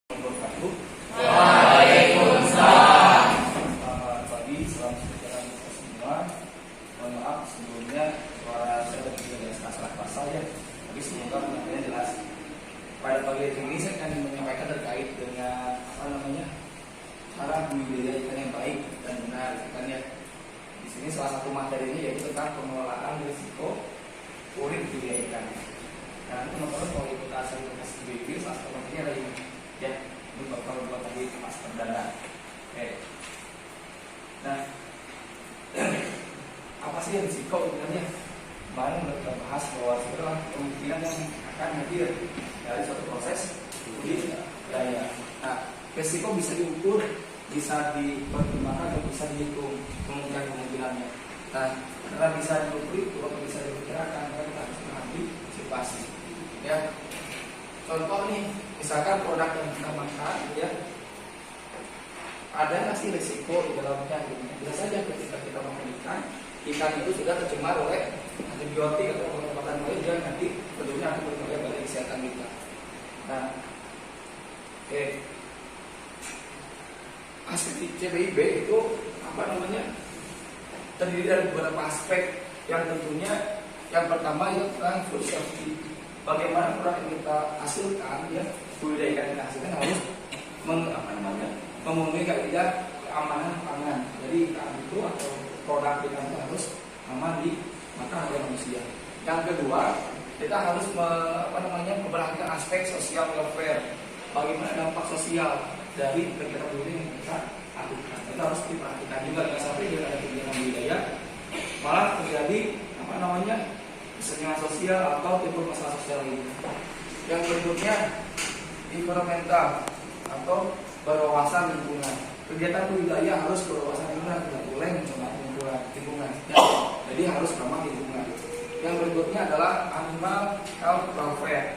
wabarakatuh. Waalaikumsalam. Selamat pagi, selamat sejahtera kita semua. Mohon maaf sebelumnya suara saya tadi tidak salah ya. Tapi semoga penyampaiannya jelas. Pada pagi hari ini saya akan menyampaikan terkait dengan cara budidaya ikan yang baik dan benar, kan ya. Di sini salah satu materinya yaitu tentang pengelolaan risiko kulit budidaya ikan. Nah, teman-teman kalau ikut asal kasih review, salah satu materinya ada ini. Ya, ini bakal buat tadi masker dana. Oke. Nah, apa sih risiko sebenarnya? Kemarin udah kita bahas bahwa sebenarnya kemungkinan yang akan hadir dari suatu proses budidaya. Nah, risiko bisa diukur, bisa dipertimbangkan, atau bisa dihitung kemungkinannya. Nah, karena bisa diukur itu atau bisa diperkirakan, karena kita harus mengantisipasi. Ya, contoh nih, misalkan produk yang kita makan, ya, ada nggak sih risiko di dalamnya? Bisa saja ketika kita makan ikan itu sudah tercemar oleh antibiotik atau obat-obatan lain yang nanti tentunya akan berbahaya pada kesehatan kita. Nah, oke. CPIB itu terdiri dari beberapa aspek yang tentunya yang pertama itu tentang food safety. Bagaimana produk yang kita hasilkan, ya, budidaya ikan yang kita hasilkan harus memenuhi kaidah keamanan pangan. Jadi ikan itu atau produk ikan itu harus aman dimakan oleh manusia. Yang kedua, kita harus memperhatikan aspek sosial welfare. Bagaimana dampak sosial dari kegiatan budidaya yang kita lakukan. Kita harus diperhatikan juga, jangan sampai jika ada kegiatan budidaya malah terjadi kesenjangan sosial atau timbul masalah sosial ini. Yang berikutnya, environmental atau berwawasan lingkungan. Kegiatan budidaya harus berwawasan lingkungan, tidak boleh mencemari lingkungan. Jadi harus ramah lingkungan. Yang berikutnya adalah animal health welfare.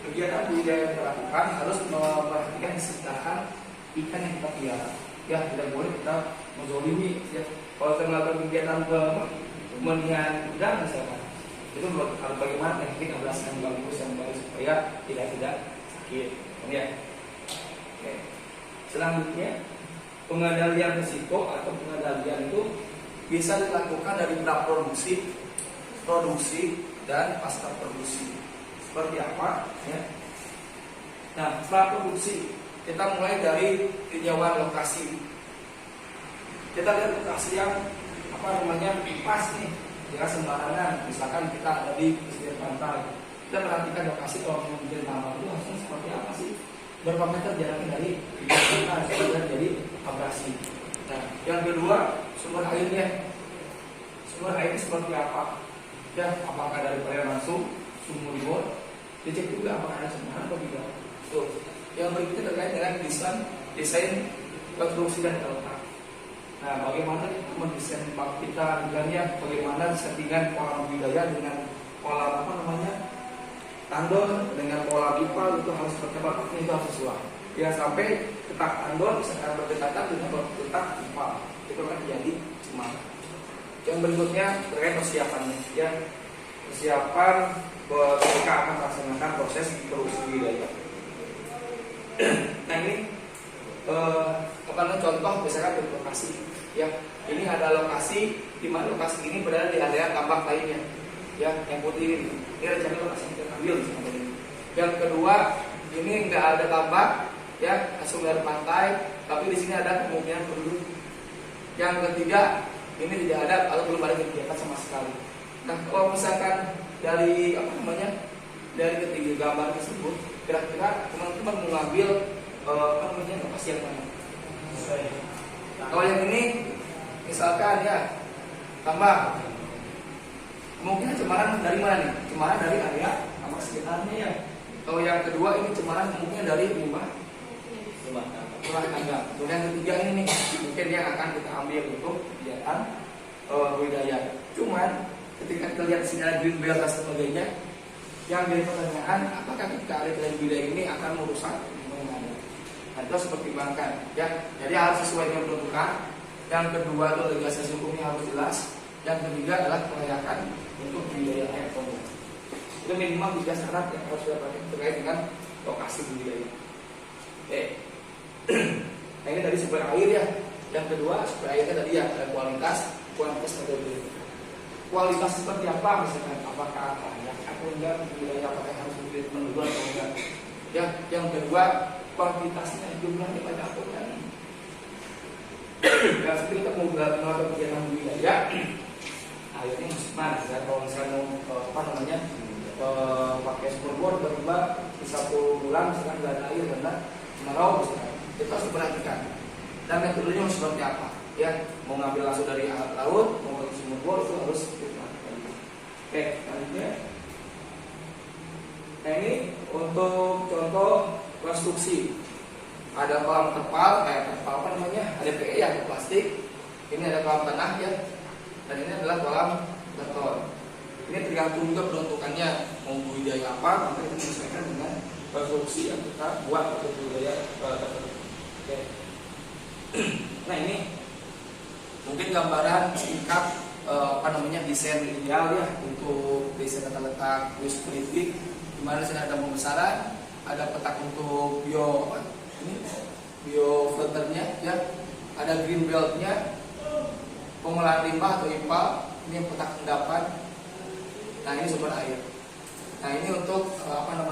Kegiatan budidaya yang dilakukan harus memperhatikan kesejahteraan ikan yang kita pelihara. Ya, tidak boleh kita menzolimi. Ya. Kalau kita melakukan kegiatan pemeliharaan udang misalkan, itu harus bagaimana teknik abrasi yang bagus supaya tidak sakit. Ya. Oke. Selanjutnya, pengendalian risiko atau pengendalian itu bisa dilakukan dari praproduksi, produksi, dan pasca produksi. Seperti apa? Ya. Nah, praproduksi kita mulai dari tinjauan lokasi. Kita lihat lokasi yang pas nih, jangan sembarangan. Misalkan kita ada di pesisir pantai, kita perhatikan lokasi kalau menjadi tambang itu harusnya seperti apa sih? Berapa meter jaraknya dari pantai supaya jadi abrasi. Nah, yang kedua, sumber airnya. Sumber airnya seperti apa? Ya, apakah dari perairan langsung, sumur bor? Dicek juga apakah ada cemaran atau tidak. Tuh. Yang berikutnya terkait dengan desain konstruksi dan tata. Nah, bagaimana kita mendesain bak kita dengannya, bagaimana settingan pola budidaya dengan pola tandon dengan pola pipa itu harus bertepatan, itu harus sesuai. Ya, sampai letak tandon misalkan berdekatan dengan letak pipa, itu akan jadi cemar. Yang berikutnya terkait persiapannya, ya, persiapan ketika akan melaksanakan proses produksi budidaya. Nah, ini contoh misalkan dari lokasi, ya, ini ada lokasi di mana lokasi ini berada di area tambak lainnya, ya, yang putih ini rencana lokasi yang kita ambil misalkan ini. Yang kedua, ini nggak ada tambak, ya, sumber pantai, tapi di sini ada pemukiman penduduk. Yang ketiga, ini tidak ada atau belum ada kegiatan sama sekali. Nah, kalau misalkan dari dari ketiga gambar tersebut, kira-kira teman-teman mengambil lokasi yang mana? Kalau yang ini, misalkan ya, tambah. Kemungkinan cemaran dari mana nih? Cemaran dari area tambak sekitarnya, ya. Kalau yang kedua ini cemaran kemungkinan dari rumah tangga. Kemudian yang ketiga ini nih, mungkin yang akan kita ambil untuk kegiatan budidaya. Cuman ketika kita lihat sini ada green belt dan sebagainya, yang jadi pertanyaan, apakah ketika area budidaya ini akan merusak lingkungan? Nah, itu harus dipertimbangkan, ya. Jadi harus sesuai dengan peruntukan. Yang kedua itu legalisasi hukumnya harus jelas. Yang ketiga adalah kelayakan untuk budidaya air tumbuh. Itu minimal 3 syarat yang harus didapatkan terkait dengan lokasi budidaya. Nah ini dari sumber air ya. Yang kedua sumber airnya tadi ya ada kualitas metode. Kualitas seperti apa misalkan? Apakah layak atau enggak? Wilayah apakah harus ditreatment dulu atau enggak? Ya, yang kedua kuantitasnya, jumlahnya banyak atau enggak? Ya, seperti kita mau melakukan kegiatan budidaya, airnya masih panas ya. Kalau misalnya pakai sumur bor tiba-tiba di 1 bulan misalkan nggak ada air karena kemarau misalkan, kita harus perhatikan. Dan metodenya harus seperti apa? Ya, mau ngambil langsung dari laut, mau pakai sumur bor itu harus diperhatikan. Oke, selanjutnya. Nah ini untuk contoh konstruksi. Ada kolam terpal, ada PE ya, plastik. Ini ada kolam tanah ya, dan ini adalah kolam beton. Ini tergantung juga peruntukannya, mau budidaya apa, maka itu menyesuaikan dengan konstruksi yang kita buat untuk budidaya tertentu. Oke. Nah ini mungkin gambaran singkat desain ideal ya untuk desain tata letak biospolitik, di mana di sini ada pembesaran, ada petak untuk biofilternya ya, ada green beltnya, pengolahan limbah atau IPAL, ini petak endapan. Nah ini sumber air. Nah ini untuk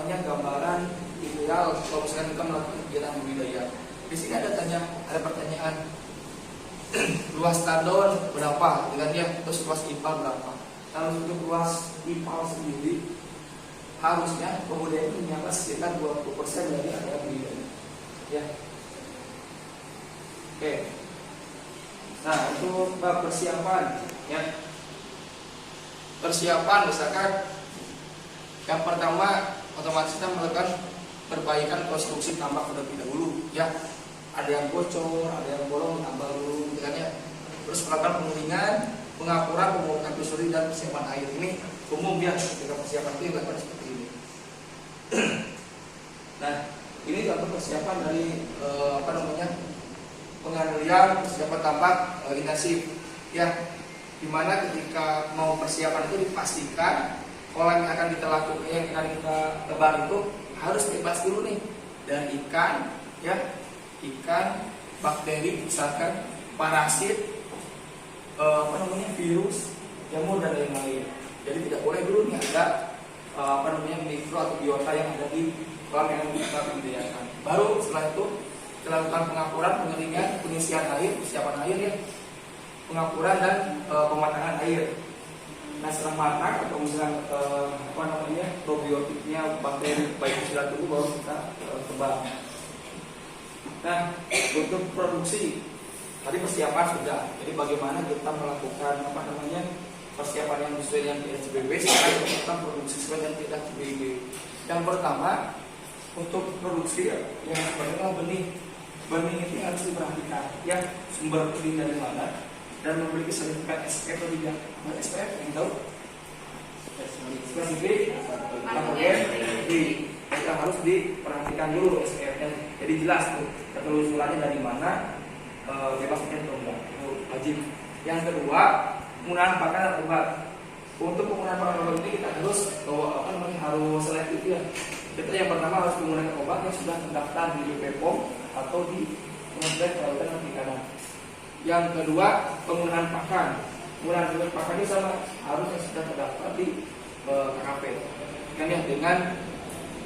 gambaran ideal kalau misalkan kita melakukan kegiatan budidaya. Di sini ada pertanyaan luas tandon berapa, dengan ya, terus luas IPAL berapa. Kalau untuk luas IPAL sendiri harusnya kemudian itu menyangka sekitar 20% dari area budidaya. Ya. Oke. Nah untuk persiapan ya. Persiapan misalkan yang pertama otomatis kita melakukan perbaikan konstruksi tambak terlebih dahulu ya. Ada yang bocor, ada yang bolong, tambah dulu gitu kan ya. Terus melakukan penguringan, pengapuran, pembuatan kusuri dan persiapan air. Ini umum ya, ketika persiapan itu dilakukan seperti ini. Nah ini contoh persiapan dari pengalian persiapan tambak intensif ya, dimana ketika mau persiapan itu dipastikan kolam yang akan kita lakukan, yang akan kita tebar itu harus bebas dulu nih dari ikan ya, ikan, bakteri, misalkan parasit, virus, jamur dan lain-lain. Jadi tidak boleh dulu nih ada mikro atau biota yang ada di kolam yang kita budidayakan. Baru setelah itu kita lakukan pengapuran, pengeringan, pengisian air, persiapan air ya, pengapuran dan pematangan air. Nah setelah matang atau misalnya probiotiknya, bakteri baik sudah tumbuh, baru kita tebar. Nah untuk produksi tadi persiapan sudah. Jadi bagaimana kita melakukan persiapan yang sesuai dengan PSBB, sekarang kita produksi sesuai dengan PSBB. Yang pertama untuk produksi yang pertama benih itu harus diperhatikan ya, sumber benih dari mana dan memiliki sertifikat SPF atau tidak. SPF yang tahu? Spesifik kita harus diperhatikan dulu SPF-nya. Jadi jelas tuh ketelusurannya dari mana, bebas pakai atau enggak, itu wajib. Yang kedua, penggunaan pakan dan obat. Untuk penggunaan pakan obat ini kita harus harus selektif ya. Kita yang pertama harus menggunakan obat yang sudah terdaftar di BPOM atau di Kementerian Kelautan dan Perikanan. Yang kedua, penggunaan pakan. Penggunaan pakan ini sama, harus yang sudah terdaftar di KKP. Kan ya, dengan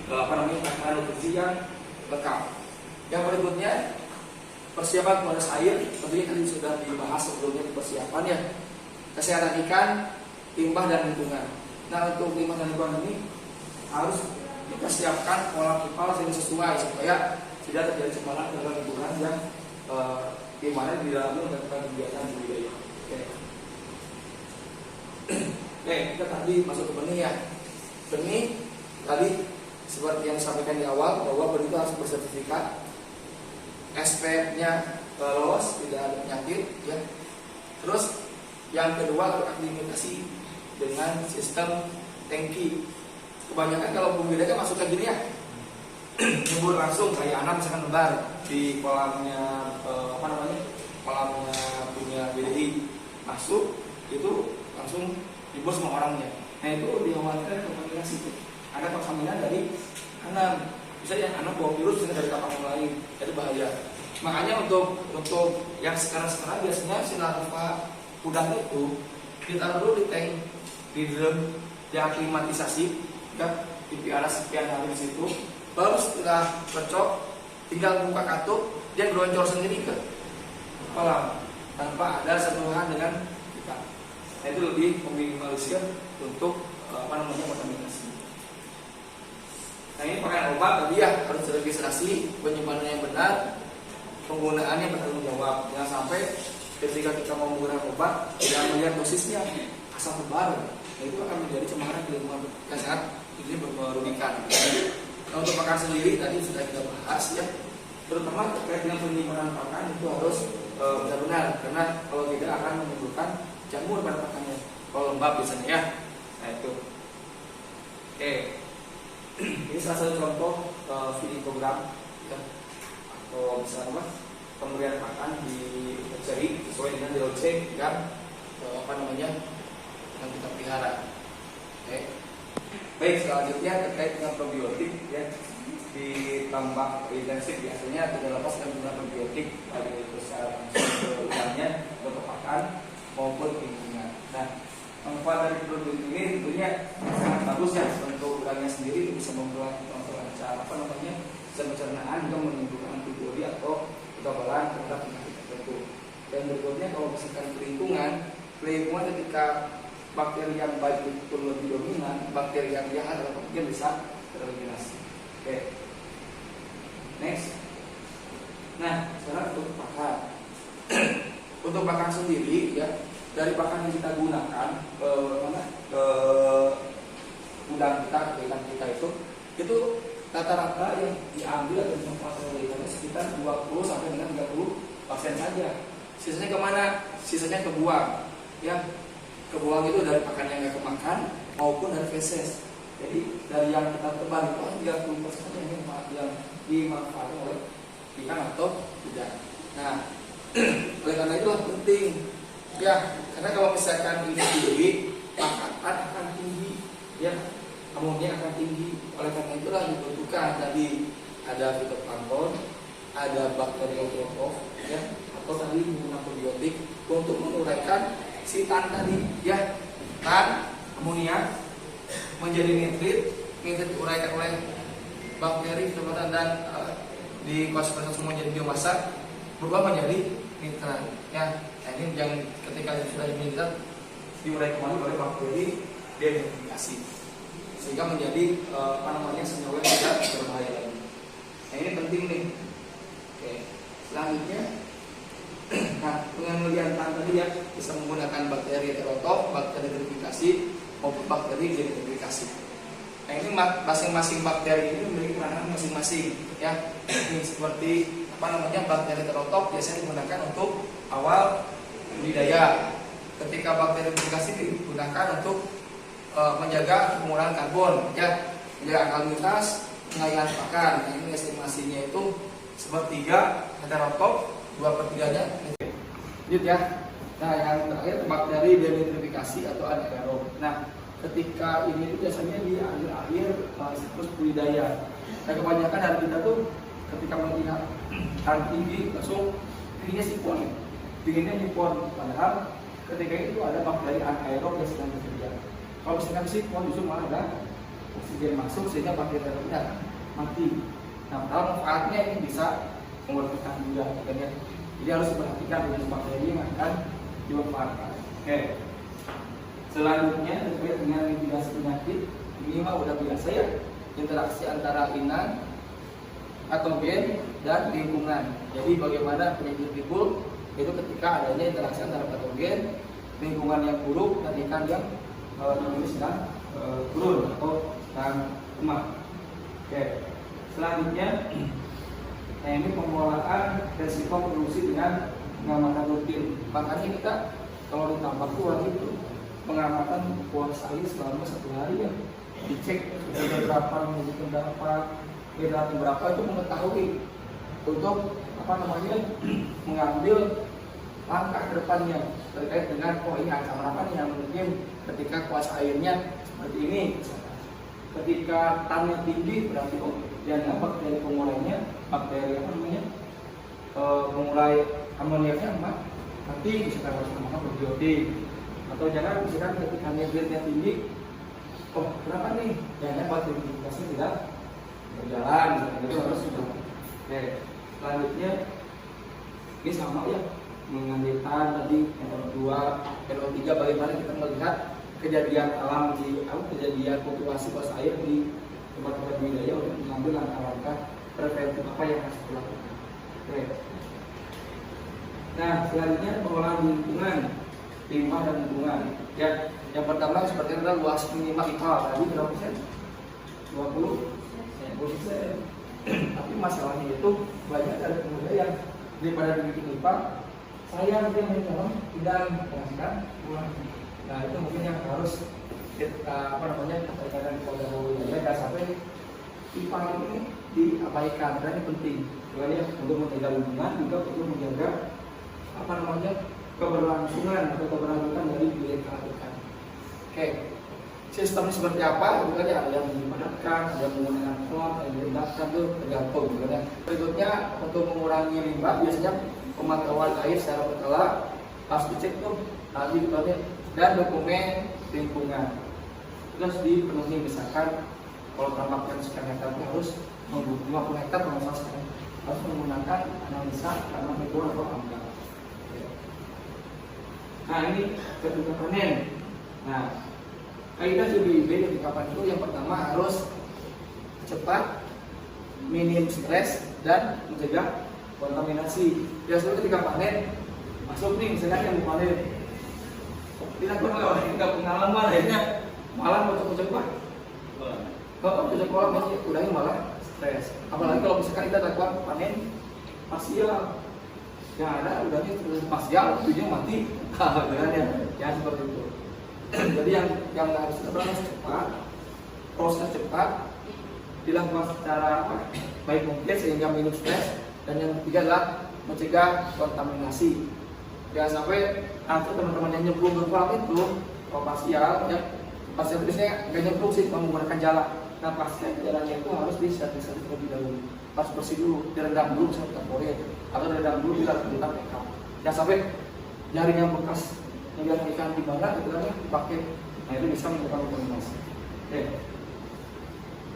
takaran nutrisi yang lengkap. Yang berikutnya, persiapan kualitas air. Tentunya tadi sudah dibahas sebelumnya di persiapan ya. Kesehatan ikan, limbah dan lingkungan. Nah untuk limbah dan lingkungan ini harus dipersiapkan pola IPAL yang sesuai supaya tidak terjadi cemaran dalam lingkungan yang di mana di dalamnya melakukan kegiatan budidaya. Oke, kita tadi masuk ke benih ya. Benih tadi seperti yang disampaikan di awal bahwa benih itu harus bersertifikat, SPF-nya lolos, tidak ada penyakit ya. Terus yang kedua akreditasi dengan sistem tangki. Kebanyakan kalau budidaya masuk ke gini ya, nyebur langsung kayak anak misalkan lebar di kolamnya kolamnya punya BDI, masuk itu langsung nyebur semua orangnya. Nah itu dikhawatirkan kontaminasi itu. Ada kontaminasi dari anak, bisa yang anak bawa virus dari kapal lain, itu bahaya. Makanya untuk yang sekarang biasanya si larva udang itu ditaruh dulu di tank, di drum, diaklimatisasi, ya, dipiara sekian hari di situ. Baru setelah cocok, tinggal buka katup, dia geroncor sendiri ke kolam tanpa ada sentuhan dengan kita. Nah, itu lebih meminimalisir untuk kontaminasi. Nah, ini pakai obat tadi ya harus registrasi, penyimpanan yang benar, penggunaannya bertanggung jawab. Jangan sampai ketika kita mau menggunakan obat tidak melihat dosisnya, asal tebar, nah, itu akan menjadi cemaran di lingkungan yang sangat ini merugikan. Nah, untuk pakan sendiri tadi sudah kita bahas ya, terutama terkait dengan penyimpanan pakan itu harus benar-benar, karena kalau tidak akan menimbulkan jamur pada pakannya. Kalau lembab biasanya ya, nah itu. Oke, ini salah satu contoh feeding program ya, atau misalnya pemberian pakan di nursery sesuai dengan DOC dan yang kita pelihara. Oke. Baik, selanjutnya terkait dengan probiotik ya, di tambak intensif biasanya tidak lepas dari penggunaan probiotik baik itu secara langsung ke untuk pakan maupun lingkungan. Nah, manfaat dari probiotik ini tentunya sangat bagus ya untuk udangnya sendiri, bisa membuat lancar sistem pencernaan, juga menimbulkan antibodi atau kekebalan terhadap penyakit tertentu. Dan berikutnya kalau misalkan lingkungan ketika bakteri yang baik itu lebih dominan, bakteri yang jahat atau kemudian bisa tereliminasi. Oke. Next. Nah, sekarang untuk pakan. Untuk pakan sendiri ya, dari pakan yang kita gunakan udang kita, ikan kita itu rata-rata yang diambil atau dimanfaatkan oleh ikannya sekitar 20 sampai dengan 30% saja. Sisanya kemana? Sisanya kebuang. Ya, kebuang itu dari pakan yang nggak kemakan maupun dari feses. Jadi dari yang kita tebar itu hanya 30% saja yang dimanfaatkan oleh ikan atau udang. Nah, oleh karena itu penting ya, karena kalau misalkan ini tinggi, pakan akan tinggi, ya, amonia akan tinggi. Oleh karena itulah dibutuhkan tadi ada fitoplankton, ada bakteri eutrofob, ya, atau tadi menggunakan probiotik untuk menguraikan si tan tadi, ya, tan amonia menjadi nitrit diuraikan oleh bakteri fitoplankton dan dikonsumsi semua jadi biomasa berubah menjadi nitrat, ya. Nah, ini yang ketika sudah jadi nitrat diuraikan kembali oleh bakteri denitrifikasi sehingga menjadi senyawa yang tidak berbahaya lagi. Nah, ini penting nih. Oke, selanjutnya, nah, pengambilan tan tadi ya bisa menggunakan bakteri heterotop, bakteri denitrifikasi maupun bakteri denitrifikasi. Nah, ini masing-masing bakteri ini memiliki peranan masing-masing, ya. Ini seperti bakteri heterotop biasanya digunakan untuk awal budidaya. Ketika bakteri denitrifikasi digunakan untuk menjaga penggunaan karbon, ya, menjaga alkalinitas, pengairan pakan. Nah, ini estimasinya itu sepertiga heterotop, 2/3-nya lanjut ya. Nah, yang terakhir bakteri denitrifikasi atau anaerob. Nah, ketika ini itu biasanya di akhir-akhir siklus budidaya. Nah, kebanyakan dari kita tuh ketika melihat tan tinggi langsung tingginya sipon, tingginya sipon, padahal ketika itu ada bakteri anaerob yang sedang bekerja. Kalau misalkan sipon justru malah ada oksigen masuk sehingga bakteri anaerobnya mati. Nah, padahal manfaatnya ini bisa mengurangi juga, kan ya. Jadi harus diperhatikan jenis bakteri yang akan dimanfaatkan. Oke. Selanjutnya terkait dengan mitigasi penyakit, ini mah udah biasa ya, interaksi antara inang, patogen dan lingkungan. Jadi bagaimana penyakit timbul itu ketika adanya interaksi antara patogen, lingkungan yang buruk dan ikan yang sedang turun atau sedang lemah. Oke. Selanjutnya, nah ini pengelolaan resiko produksi dengan pengamatan rutin. Makanya kita kalau ditambah tuh itu pengamatan puasa air selama 1 hari ya, dicek berapa, menunjukkan berapa itu mengetahui untuk mengambil langkah ke depannya terkait dengan ini ancaman apa nih yang mungkin ketika kuasa airnya seperti ini. Ketika tannya tinggi berarti dianggap bakteri pengurainya, bakteri mulai amoniaknya mati, misalkan harus tambahkan probiotik. Atau jangan misalkan ketika nitritnya tinggi, oh kenapa nih? Jangan biotifikasi tidak berjalan, itu harus sudah. Oke, selanjutnya ini sama ya, menganjurkan tadi NO2, NO3, bagaimana kita melihat kejadian alam kejadian fluktuasi pas air di tempat-tempat budidaya untuk mengambil langkah-langkah preventif apa yang harus dilakukan. Oke. Nah, selanjutnya pengolahan lingkungan, limbah dan lingkungan. Ya, yang pertama seperti adalah luas minimal IPA tadi berapa persen? 20%. Tapi masalahnya itu banyak dari pemuda yang daripada bikin IPA, saya mungkin mencoba tidak menghasilkan uang. Nah, itu mungkin yang harus terkadang pada budidaya sampai IPA ini diabaikan, dan ini penting. Ya, untuk menjaga lingkungan juga untuk menjaga keberlangsungan atau keberlanjutan dari biota ikan. Oke, sistemnya seperti apa? Itu kan ya, ada yang dipadatkan, ada yang menggunakan pot, ada yang direndahkan, itu tergantung. Ya. Berikutnya untuk mengurangi limbah, biasanya pemantauan air secara berkala harus dicek tuh tadi dan dokumen lingkungan terus dipenuhi. Misalkan kalau tambaknya sekian hektar itu harus 50 hektar kalau sekarang harus menggunakan analisa karena lingkungan atau amdal. Nah, ini ketika panen. Nah, kaidah CBIB ketika panen itu yang pertama harus cepat, minim stres, dan mencegah kontaminasi. Biasanya ketika panen masuk nih, misalnya yang mau panen, tidak pernah nggak pengalaman, akhirnya malah coba-coba. Kalau coba masih udahnya malah stres. Apalagi kalau misalkan kita lakukan panen parsial, yang ada udahnya parsial, tujuannya mati. Ya seperti itu. Jadi yang harus kita cepat, proses cepat, dilakukan secara baik mungkin sehingga minum stres, dan yang ketiga adalah mencegah kontaminasi. Jangan sampai nanti teman-teman yang nyemplung ke itu kalau parsial, ya parsial biasanya nggak nyemplung sih, menggunakan jala. Nah, pastinya jalannya itu harus diservis terlebih dahulu, harus bersih dulu, direndam dulu sampai terpori, atau direndam dulu dilakukan backup. Jangan sampai jaring yang bekas yang ikan di mana itu kan dipakai, nah itu bisa menyebabkan kontaminasi. Oke.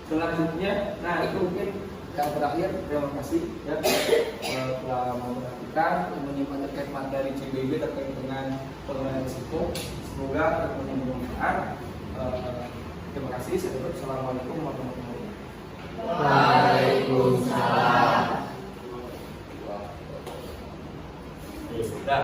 Selanjutnya, nah itu mungkin yang terakhir. Terima kasih ya telah memperhatikan menyimak terkait materi CBIB terkait dengan pengelolaan risiko. Semoga bermanfaat. Terima kasih. Assalamualaikum warahmatullahi wabarakatuh. Waalaikumsalam.